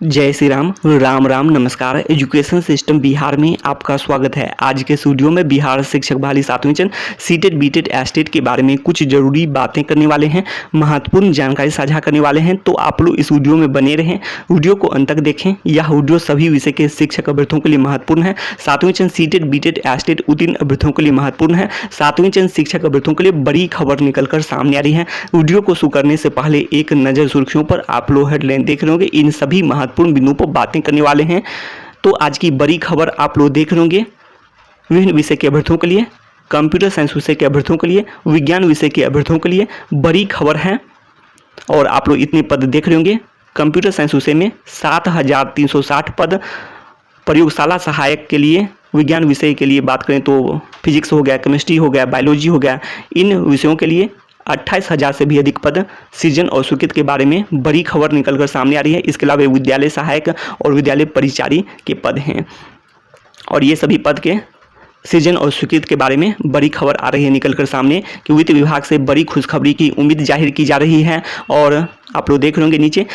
जय श्री राम, राम राम, नमस्कार। Education system Bihar में आपका स्वागत है। आज के स्टूडियो में बिहार शिक्षक बहाली 7वीं चरण सीटेट बीटेट एस्टेट के बारे में कुछ जरूरी बातें करने वाले हैं, महत्वपूर्ण जानकारी साझा करने वाले हैं। तो आप लोग इस वीडियो में बने रहें, वीडियो को अंत तक देखें। यह वीडियो सभी विषय के शिक्षक अभ्यर्थियों के लिए महत्वपूर्ण है। 7वीं चरण सीटेट बीटेट एस्टेट उत्तीर्ण अभ्यर्थियों के लिए महत्वपूर्ण है। 7वीं चरण शिक्षक अभ्यर्थियों के लिए बड़ी खबर निकलकर सामने आ रही है। वीडियो को शुरू करने से पहले एक नज़र सुर्खियों पर आप लोग हेडलाइन देख रहे होंगे। इन सभी महत्वपूर्ण बिंदुओं पर बातें करने वाले हैं। तो आज की बड़ी खबर आप लोग देख रहे होंगे। विभिन्न विषय के अभ्यर्थियों के लिए, कंप्यूटर साइंस विषय के अभ्यर्थियों के लिए, विज्ञान विषय के अभ्यर्थियों के लिए बड़ी खबर है। और आप लोग इतने पद देख रहे होंगे। कंप्यूटर साइंस विषय में 7360 पद, प्रयोगशाला सहायक के लिए, विज्ञान विषय के लिए बात करें तो फिजिक्स हो गया, केमिस्ट्री हो गया, बायोलॉजी हो गया, इन विषयों के लिए 28,000 से भी अधिक पद सृजन और स्वीकृत के बारे में बड़ी खबर निकलकर सामने आ रही है। इसके अलावा विद्यालय सहायक और विद्यालय परिचारी के पद हैं और ये सभी पद के सृजन और स्वीकृत के बारे में बड़ी खबर आ रही है निकलकर सामने कि वित्त विभाग से बड़ी खुशखबरी की उम्मीद जाहिर की जा रही है। और आप लोग देख रहे होंगे नीचे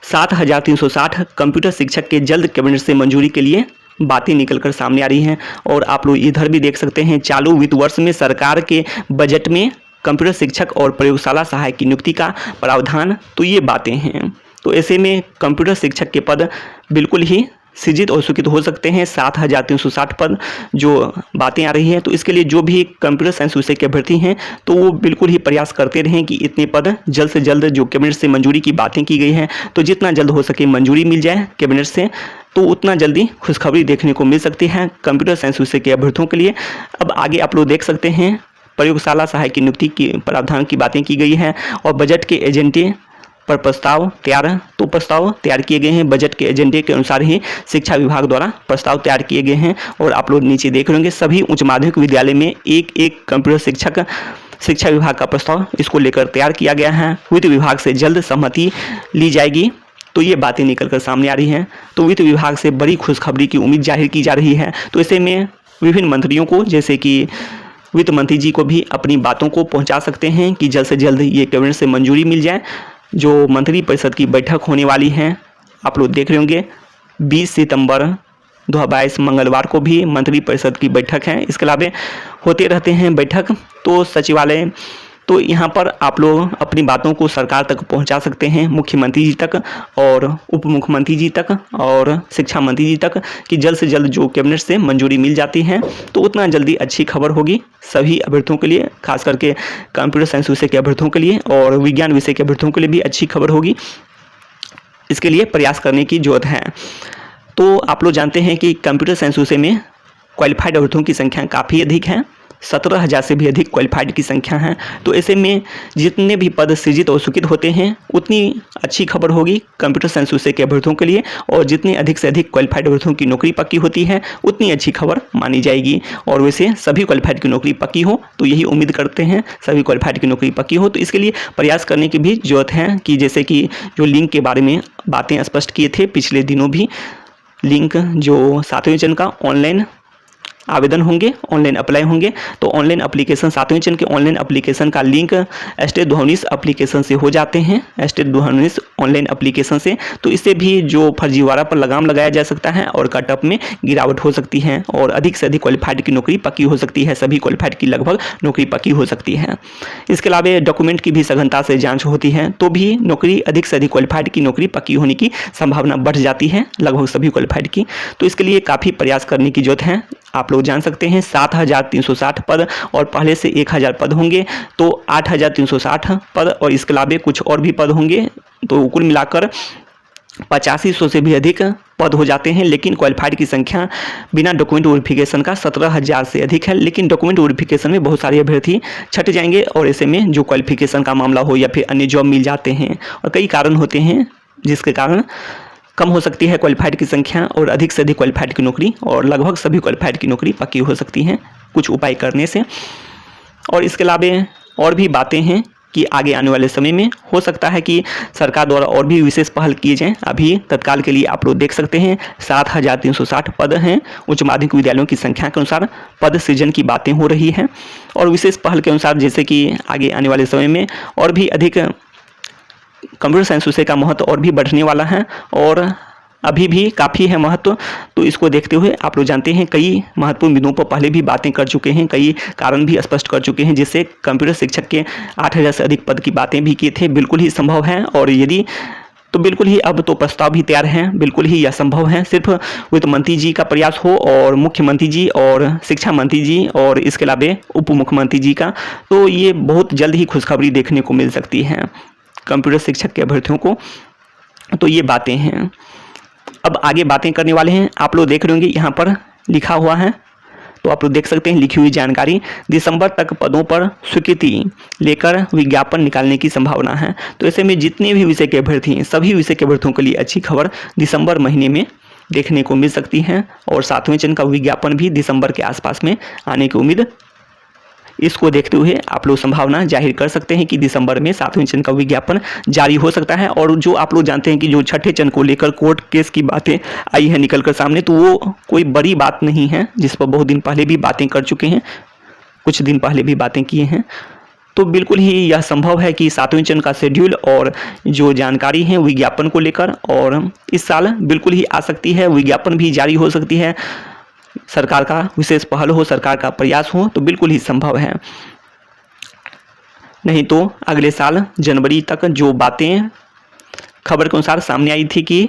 7360 कंप्यूटर शिक्षक के जल्द कैबिनेट से मंजूरी के लिए बातें निकलकर सामने आ रही हैं। और आप लोग इधर भी देख सकते हैं, चालू वित्त वर्ष में सरकार के बजट में कंप्यूटर शिक्षक और प्रयोगशाला सहायक की नियुक्ति का प्रावधान, तो ये बातें हैं। तो ऐसे में कंप्यूटर शिक्षक के पद बिल्कुल ही सृजित और स्वीकृत हो सकते हैं। 7360 पद जो बातें आ रही है, तो इसके लिए जो भी कंप्यूटर साइंस विषय के अभ्यर्थी हैं तो वो बिल्कुल ही प्रयास करते रहें कि इतने पद जल्द से जल्द, जो कैबिनेट से मंजूरी की बातें की गई हैं, तो जितना जल्द हो सके मंजूरी मिल जाए कैबिनेट से, तो उतना जल्दी खुशखबरी देखने को मिल सकती है कंप्यूटर साइंस विषय के अभ्यर्थियों के लिए। अब आगे आप लोग देख सकते हैं, प्रयोगशाला सहायक की नियुक्ति की प्रावधान की बातें की गई हैं और बजट के एजेंडे पर प्रस्ताव तैयार किए गए हैं। बजट के एजेंडे के अनुसार ही शिक्षा विभाग द्वारा प्रस्ताव तैयार किए गए हैं। और आप लोग नीचे देख रहे होंगे, सभी उच्च माध्यमिक विद्यालय में एक कंप्यूटर शिक्षक शिक्षा विभाग का प्रस्ताव इसको लेकर तैयार किया गया है। वित्त विभाग से जल्द सहमति ली जाएगी, तो ये बातें निकलकर सामने आ रही हैं। तो वित्त विभाग से बड़ी खुशखबरी की उम्मीद जाहिर की जा रही है। तो ऐसे में विभिन्न मंत्रियों को, जैसे कि वित्त मंत्री जी को भी अपनी बातों को पहुंचा सकते हैं कि जल्द से जल्द ये कैबिनेट से मंजूरी मिल जाए। जो मंत्री परिषद की बैठक होने वाली है, आप लोग देख रहे होंगे 20 सितंबर 2022 मंगलवार को भी मंत्री परिषद की बैठक है। इसके अलावा होते रहते हैं बैठक, तो सचिवालय, तो यहाँ पर आप लोग अपनी बातों को सरकार तक पहुँचा सकते हैं, मुख्यमंत्री जी तक और उप मुख्यमंत्री जी तक और शिक्षा मंत्री जी तक, कि जल्द से जल्द जो कैबिनेट से मंजूरी मिल जाती है तो उतना जल्दी अच्छी खबर होगी सभी अभ्यर्थियों के लिए, खास करके कंप्यूटर साइंस विषय के अभ्यर्थियों के लिए और विज्ञान विषय के अभ्यर्थियों के लिए भी अच्छी खबर होगी। इसके लिए प्रयास करने की जरूरत है। तो आप लोग जानते हैं कि कंप्यूटर साइंस विषय में क्वालिफाइड अभ्यर्थियों की संख्या काफ़ी अधिक है, 17,000 से भी अधिक क्वालिफाइड की संख्या है। तो ऐसे में जितने भी पद सृजित और स्वीकृत होते हैं उतनी अच्छी खबर होगी कंप्यूटर साइंस विषय के अभ्यर्थियों के लिए, और जितने अधिक से अधिक क्वालिफाइड अभ्यर्थियों की नौकरी पक्की होती है उतनी अच्छी खबर मानी जाएगी। और वैसे सभी क्वालिफाइड की नौकरी पक्की हो, तो यही उम्मीद करते हैं सभी क्वालिफाइड की नौकरी पक्की हो। तो इसके लिए प्रयास करने की भी जरूरत है, कि जैसे कि जो लिंक के बारे में बातें स्पष्ट किए थे पिछले दिनों भी, लिंक जो 7वें चरण का ऑनलाइन आवेदन होंगे, ऑनलाइन अप्लाई होंगे, तो ऑनलाइन एप्लीकेशन 7वें चरण के ऑनलाइन एप्लीकेशन का लिंक स्टेट 219 एप्लीकेशन से हो जाते हैं, स्टेट 219 ऑनलाइन एप्लीकेशन से। तो इससे भी जो फर्जीवाड़ा पर लगाम लगाया जा सकता है और कटअप में गिरावट हो सकती है और अधिक से अधिक क्वालिफाइड की नौकरी पक्की हो सकती है। सभी क्वालिफाइड की लगभग नौकरी पक्की हो सकती है। इसके अलावा डॉक्यूमेंट की भी सघनता से जाँच होती है, तो भी नौकरी अधिक से अधिक क्वालिफाइड की नौकरी पक्की होने की संभावना बढ़ जाती है, लगभग सभी क्वालिफाइड की। तो इसके लिए काफ़ी प्रयास करने की जरूरत है। आप लोग जान सकते हैं 7360 पद और पहले से 1000 पद होंगे, तो 8360 पद, और इसके अलावा कुछ और भी पद होंगे, तो कुल मिलाकर 8500 से भी अधिक पद हो जाते हैं। लेकिन क्वालिफाइड की संख्या बिना डॉक्यूमेंट वेरिफिकेशन का 17,000 से अधिक है। लेकिन डॉक्यूमेंट वेरिफिकेशन में बहुत सारे अभ्यर्थी छट जाएंगे, और ऐसे में जो क्वालिफिकेशन का मामला हो या फिर अन्य जॉब मिल जाते हैं, और कई कारण होते हैं जिसके कारण कम हो सकती है क्वालिफाइड की संख्या और अधिक से अधिक क्वालिफाइड की नौकरी, और लगभग सभी क्वालिफाइड की नौकरी पक्की हो सकती है कुछ उपाय करने से। और इसके अलावा और भी बातें हैं कि आगे आने वाले समय में हो सकता है कि सरकार द्वारा और भी विशेष पहल किए जाएं। अभी तत्काल के लिए आप लोग देख सकते हैं 7360 पद हैं। उच्च माध्यमिक विद्यालयों की संख्या के अनुसार पद सृजन की बातें हो रही हैं, और विशेष पहल के अनुसार जैसे कि आगे आने वाले समय में और भी अधिक कंप्यूटर साइंस विषय का महत्व और भी बढ़ने वाला है, और अभी भी काफ़ी है महत्व। तो इसको देखते हुए आप लोग जानते हैं कई महत्वपूर्ण बिंदुओं पर पहले भी बातें कर चुके हैं, कई कारण भी स्पष्ट कर चुके हैं, जिससे कंप्यूटर शिक्षक के 8,000 से अधिक पद की बातें भी किए थे। बिल्कुल ही संभव है, और यदि तो बिल्कुल ही अब तो प्रस्ताव भी तैयार हैं, बिल्कुल ही यह संभव है। सिर्फ वित्त मंत्री जी का प्रयास हो और मुख्यमंत्री जी और शिक्षा मंत्री जी और इसके अलावा उप मुख्यमंत्री जी का, तो ये बहुत जल्द ही खुशखबरी देखने को मिल सकती है कंप्यूटर शिक्षक के अभ्यर्थियों को। तो ये बातें हैं। अब आगे बातें करने वाले हैं। आप लोग देख रहे होंगे यहाँ पर लिखा हुआ है, तो आप लोग देख सकते हैं लिखी हुई जानकारी। दिसंबर तक पदों पर स्वीकृति लेकर विज्ञापन निकालने की संभावना है। तो ऐसे में जितने भी विषय के अभ्यर्थी हैं, सभी विषय के अभ्यर्थियों के लिए अच्छी खबर दिसंबर महीने में देखने को मिल सकती है, और 7वें चरण का विज्ञापन भी दिसंबर के आसपास में आने की उम्मीद। इसको देखते हुए आप लोग संभावना जाहिर कर सकते हैं कि दिसंबर में 7वें चरण का विज्ञापन जारी हो सकता है। और जो आप लोग जानते हैं कि जो छठे चरण को लेकर कोर्ट केस की बातें आई है निकलकर सामने, तो वो कोई बड़ी बात नहीं है, जिस पर बहुत दिन पहले भी बातें कर चुके हैं, कुछ दिन पहले भी बातें किए हैं। तो बिल्कुल ही यह संभव है कि 7वें चरण का शेड्यूल और जो जानकारी है विज्ञापन को लेकर, और इस साल बिल्कुल ही आ सकती है, विज्ञापन भी जारी हो सकती है, सरकार का विशेष पहल हो, सरकार का प्रयास हो, तो बिल्कुल ही संभव है। नहीं तो अगले साल जनवरी तक जो बातें खबर के अनुसार सामने आई थी कि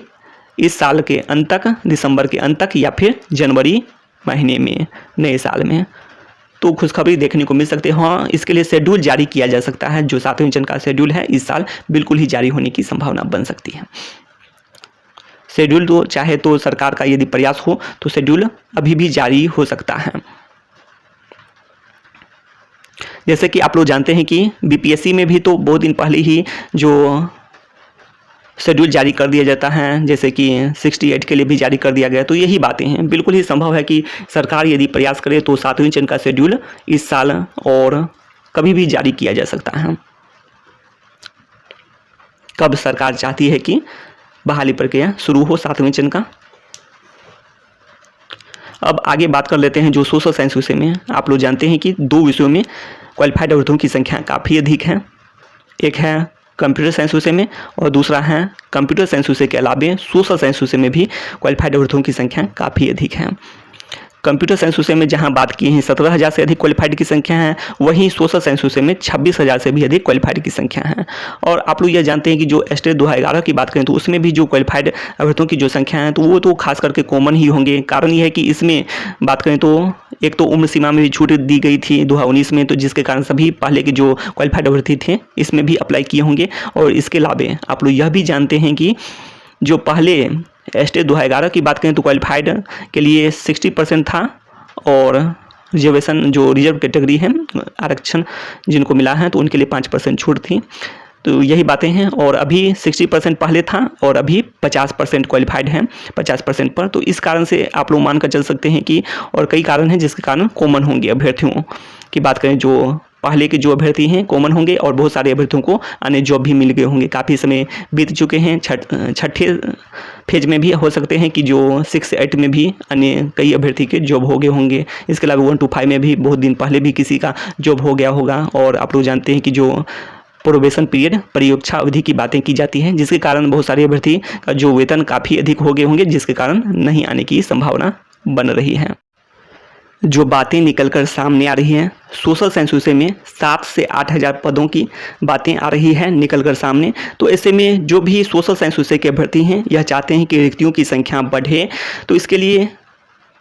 इस साल के अंत तक, दिसंबर के अंत तक या फिर जनवरी महीने में नए साल में, तो खुशखबरी देखने को मिल सकती है। हाँ, इसके लिए शेड्यूल जारी किया जा सकता है। जो 7वें चरण का शेड्यूल है इस साल बिल्कुल ही जारी होने की संभावना बन सकती है। शेड्यूल तो चाहे तो सरकार का यदि प्रयास हो तो शेड्यूल अभी भी जारी हो सकता है। जैसे कि आप लोग जानते हैं कि बीपीएससी में भी तो बहुत दिन पहले ही जो शेड्यूल जारी कर दिया जाता है, जैसे कि 68 के लिए भी जारी कर दिया गया। तो यही बातें हैं, बिल्कुल ही संभव है कि सरकार यदि प्रयास करे तो 7वें चरण का शेड्यूल इस साल और कभी भी जारी किया जा सकता है। कब सरकार चाहती है कि बहाली प्रक्रिया शुरू हो 7वें चरण का। अब आगे बात कर लेते हैं जो सोशल साइंस विषय में। आप लोग जानते हैं कि 2 विषयों में क्वालिफाइड अभ्यर्थियों की संख्या काफ़ी अधिक है। एक है कंप्यूटर साइंस विषय में, और दूसरा है कंप्यूटर साइंस विषय के अलावा सोशल साइंस विषय में भी क्वालिफाइड अभ्यर्थियों की संख्या काफ़ी अधिक है। कंप्यूटर साइंस विषय में जहां बात की है 17,000 से अधिक क्वालिफाइड की संख्या है, वहीं सोशल साइंस विषय में 26,000 से भी अधिक क्वालिफाइड की संख्या है। और आप लोग यह जानते हैं कि जो एस्टेट 2011 की बात करें तो उसमें भी जो क्वालिफाइड अभ्यर्थियों की जो संख्या है तो वो तो खास करके कॉमन ही होंगे। कारण यह है कि इसमें बात करें तो एक तो उम्र सीमा में भी छूट दी गई थी 2019 में, तो जिसके कारण सभी पहले के जो क्वालिफाइड अभ्यर्थी थे इसमें भी अप्लाई किए होंगे। और इसके अलावा आप लोग यह भी जानते हैं कि जो पहले एस्टेट 2011 की बात करें तो क्वालिफाइड के लिए 60% था, और रिजर्वेशन जो रिजर्व कैटेगरी है, आरक्षण जिनको मिला है तो उनके लिए 5% छूट थी। तो यही बातें हैं। और अभी 60% पहले था और अभी 50% क्वालिफाइड है 50% पर। तो इस कारण से आप लोग मानकर चल सकते हैं कि, और कई कारण हैं जिसके कारण कॉमन होंगे अभ्यर्थियों की बात करें, जो पहले के जो अभ्यर्थी हैं कॉमन होंगे, और बहुत सारे अभ्यर्थियों को अन्य जॉब भी मिल गए होंगे। काफ़ी समय बीत चुके हैं, छठे फेज में भी हो सकते हैं कि जो 6 से 8 में भी अन्य कई अभ्यर्थी के जॉब हो गए होंगे। इसके अलावा 1 to 5 में भी बहुत दिन पहले भी किसी का जॉब हो गया होगा। और आप लोग जानते हैं कि जो प्रोबेशन पीरियड, परीक्षा अवधि की बातें की जाती हैं, जिसके कारण बहुत सारे अभ्यर्थी का जो वेतन काफ़ी अधिक हो गए होंगे, जिसके कारण नहीं आने की संभावना बन रही है। जो बातें निकलकर सामने आ रही हैं सोशल साइंस विषय में 7 से 8,000 पदों की बातें आ रही है निकलकर सामने। तो ऐसे में जो भी सोशल साइंस विषय के अभ्यर्थी हैं यह चाहते हैं कि रिक्तियों की संख्या बढ़े। तो इसके लिए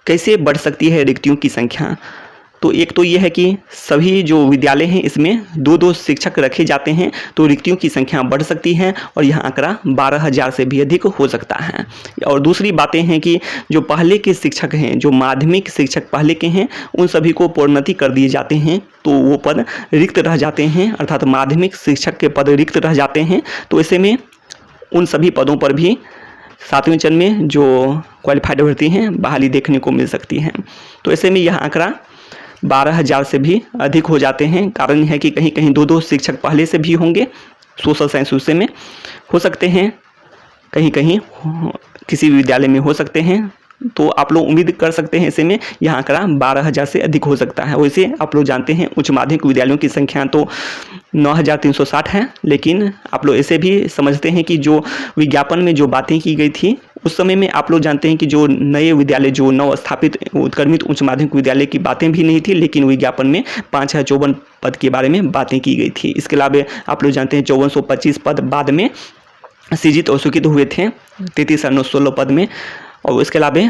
कैसे बढ़ सकती है रिक्तियों की संख्या? तो एक तो ये है कि सभी जो विद्यालय हैं इसमें 2-2 शिक्षक रखे जाते हैं, तो रिक्तियों की संख्या बढ़ सकती है, और यह आंकड़ा 12,000 से भी अधिक हो सकता है। और दूसरी बातें हैं कि जो पहले के शिक्षक हैं, जो माध्यमिक शिक्षक पहले के हैं, उन सभी को प्रोन्नति कर दिए जाते हैं, तो वो पद रिक्त रह जाते हैं, अर्थात माध्यमिक शिक्षक के पद रिक्त रह जाते हैं। तो ऐसे में उन सभी पदों पर भी 7वें चरण में जो क्वालिफाइड अभ्यर्थी हैं बहाली देखने को मिल सकती है। तो ऐसे में यह आंकड़ा 12,000 से भी अधिक हो जाते हैं। कारण यह है कि कहीं कहीं 2-2 शिक्षक पहले से भी होंगे सोशल साइंस विषय में, हो सकते हैं कहीं कहीं किसी विद्यालय में हो सकते हैं तो आप लोग उम्मीद कर सकते हैं ऐसे में यह आंकड़ा 12,000 से अधिक हो सकता है। वैसे आप लोग जानते हैं उच्च माध्यमिक विद्यालयों की संख्या तो 9,360 है, लेकिन आप लोग ऐसे भी समझते हैं कि जो विज्ञापन में जो बातें की गई थी उस समय में आप लोग जानते हैं कि जो नए विद्यालय जो नव स्थापित उत्क्रमित उच्च माध्यमिक विद्यालय की बातें भी नहीं थी, लेकिन विज्ञापन में 5,054 पद के बारे में बातें की गई थी। इसके अलावा आप लोग जानते हैं 5,425 पद बाद में सृजित और स्वीकृत हुए थे 33,916 पद में, और इसके अलावा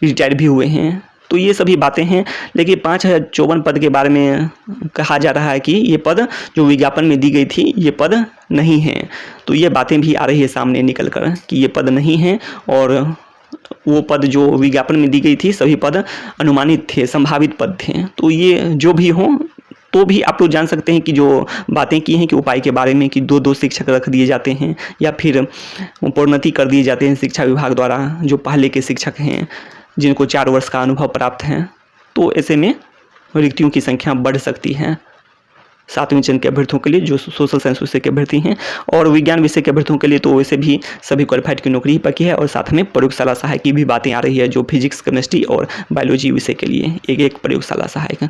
रिटायर भी हुए हैं। तो ये सभी बातें हैं, लेकिन 5,054 पद के बारे में कहा जा रहा है कि ये पद जो विज्ञापन में दी गई थी ये पद नहीं है। तो ये बातें भी आ रही है सामने निकल कर कि ये पद नहीं है, और वो पद जो विज्ञापन में दी गई थी सभी पद अनुमानित थे, संभावित पद थे। तो ये जो भी हो, तो भी आप लोग जान सकते हैं कि जो बातें की हैं कि उपाय के बारे में कि 2-2 शिक्षक रख दिए जाते हैं या फिर प्रोन्नति कर दिए जाते हैं शिक्षा विभाग द्वारा जो पहले के शिक्षक हैं जिनको 4 वर्ष का अनुभव प्राप्त है। तो ऐसे में रिक्तियों की संख्या बढ़ सकती है 7वें चरण के अभ्यर्थियों के लिए जो सोशल साइंस विषय के अभ्यर्थी हैं, और विज्ञान विषय के अभ्यर्थियों के लिए तो वैसे भी सभी क्वालिफाइड की नौकरी ही पक्की है, और साथ में प्रयोगशाला सहायक की भी बातें आ रही है जो फिजिक्स, केमिस्ट्री और बायोलॉजी विषय के लिए एक प्रयोगशाला सहायक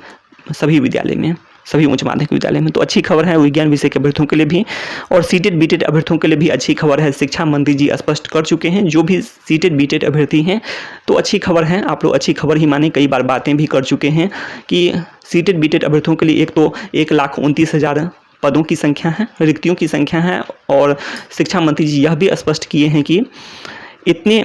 सभी विद्यालय में, सभी उच्च माध्यमिक विद्यालय में। तो अच्छी खबर है विज्ञान विषय के अभ्यर्थियों के लिए भी, और सीटेट बीटेट अभ्यर्थियों के लिए भी अच्छी खबर है। शिक्षा मंत्री जी स्पष्ट कर चुके हैं जो भी सीटेट बीटेट अभ्यर्थी हैं, तो अच्छी खबर है, आप लोग अच्छी खबर ही माने। कई बार बातें भी कर चुके हैं कि सीटेट बीटेट अभ्यर्थियों के लिए एक तो 1,29,000 पदों की संख्या है, रिक्तियों की संख्या है, और शिक्षा मंत्री जी यह भी स्पष्ट किए हैं कि इतने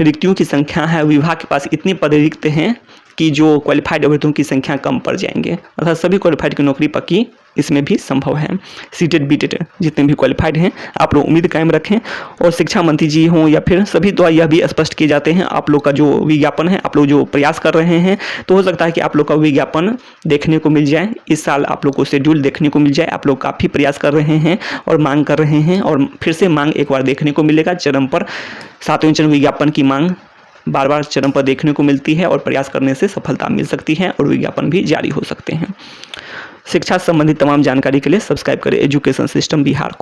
रिक्तियों की संख्या है, विभाग के पास इतने पद रिक्त हैं कि जो क्वालिफाइड अभ्यर्थियों की संख्या कम पड़ जाएंगे, अर्थात सभी क्वालिफाइड की नौकरी पक्की इसमें भी संभव है। सीटेट बीटेट जितने भी क्वालिफाइड हैं आप लोग उम्मीद कायम रखें, और शिक्षा मंत्री जी हों या फिर सभी द्वारा यह भी स्पष्ट किए जाते हैं आप लोग का जो विज्ञापन है, आप लोग जो प्रयास कर रहे हैं, तो हो सकता है कि आप लोग का विज्ञापन देखने को मिल जाए। इस साल आप लोग को शेड्यूल देखने को मिल जाए। आप लोग काफ़ी प्रयास कर रहे हैं और मांग कर रहे हैं, और फिर से मांग एक बार देखने को मिलेगा चरम पर। 7वें चरण विज्ञापन की मांग बार बार चरम पर देखने को मिलती है, और प्रयास करने से सफलता मिल सकती है और विज्ञापन भी जारी हो सकते हैं। शिक्षा संबंधी तमाम जानकारी के लिए सब्सक्राइब करें एजुकेशन सिस्टम बिहार को।